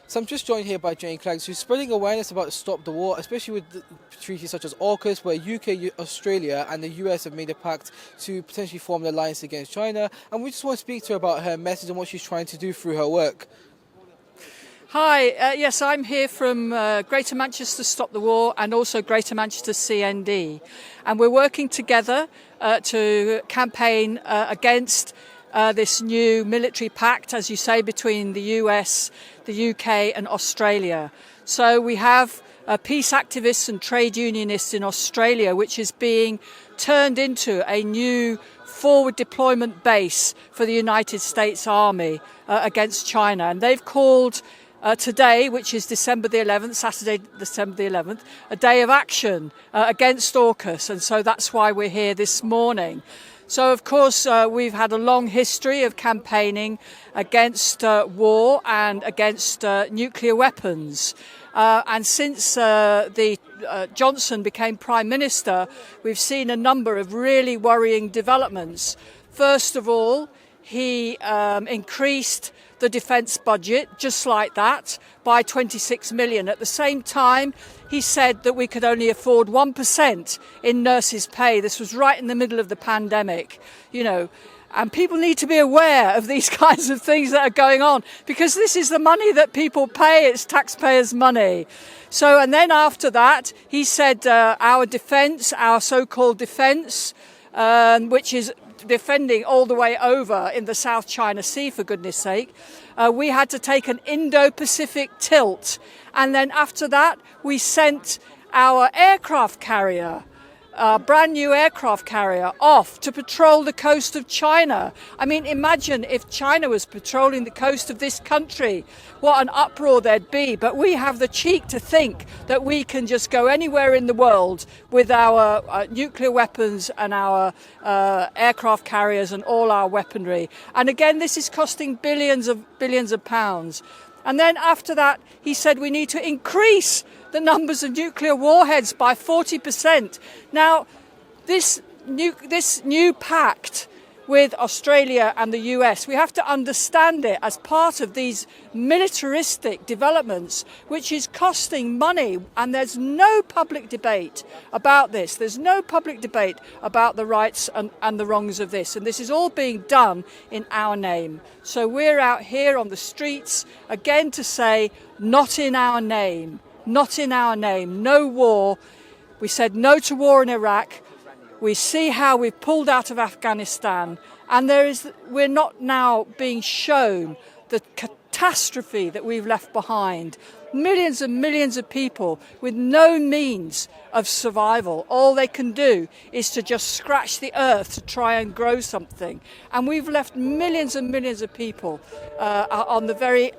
So I'm just joined here by Jenny Cleggs, who's spreading awareness about Stop the War, especially with treaties such as AUKUS, where UK, Australia and the US have made a pact to potentially form an alliance against China. And we just want to speak to her about her message and what she's trying to do through her work. Hi, yes, I'm here from Greater Manchester Stop the War and also Greater Manchester CND. And we're working together to campaign against this new military pact, as you say, between the US, the UK and Australia. So we have peace activists and trade unionists in Australia, which is being turned into a new forward deployment base for the United States Army against China. And they've called today, which is December the 11th, Saturday, December the 11th, a day of action against AUKUS. And so that's why we're here this morning. So, of course, we've had a long history of campaigning against war and against nuclear weapons. And since Johnson became Prime Minister, we've seen a number of really worrying developments. First of all, he increased the defence budget, just like that, by 26 million. At the same time, he said that we could only afford 1% in nurses' pay. This was right in the middle of the pandemic, you know. And people need to be aware of these kinds of things that are going on, because this is the money that people pay. It's taxpayers' money. So, and then after that, he said our defence, our so-called defence, which is defending all the way over in the South China Sea, for goodness sake, we had to take an Indo-Pacific tilt. And then after that, we sent our aircraft carrier, brand new aircraft carrier, off to patrol the coast of China. I mean, imagine if China was patrolling the coast of this country, what an uproar there'd be. But we have the cheek to think that we can just go anywhere in the world with our nuclear weapons and our aircraft carriers and all our weaponry. And again, this is costing billions of pounds. And then after that, he said we need to increase the numbers of nuclear warheads by 40%. Now, this new pact with Australia and the US, we have to understand it as part of these militaristic developments, which is costing money. And there's no public debate about this. There's no public debate about the rights and the wrongs of this. And this is all being done in our name. So we're out here on the streets again to say, not in our name. Not in our name, no war. We said no to war in Iraq. We see how we've pulled out of Afghanistan, and we're not now being shown the catastrophe that we've left behind. Millions and millions of people with no means of survival. All they can do is to just scratch the earth to try and grow something. And we've left millions and millions of people on the very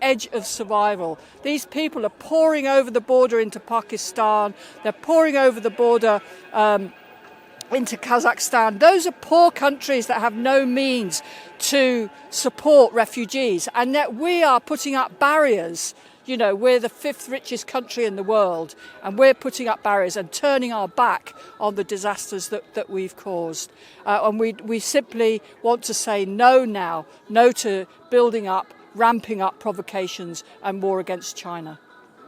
edge of survival. These people are pouring over the border into Pakistan. They're pouring over the border into Kazakhstan. Those are poor countries that have no means to support refugees. And yet we are putting up barriers. You know, we're the 5th richest country in the world, and we're putting up barriers and turning our back on the disasters that we've caused. And we simply want to say no now, no to building up, ramping up provocations and war against China.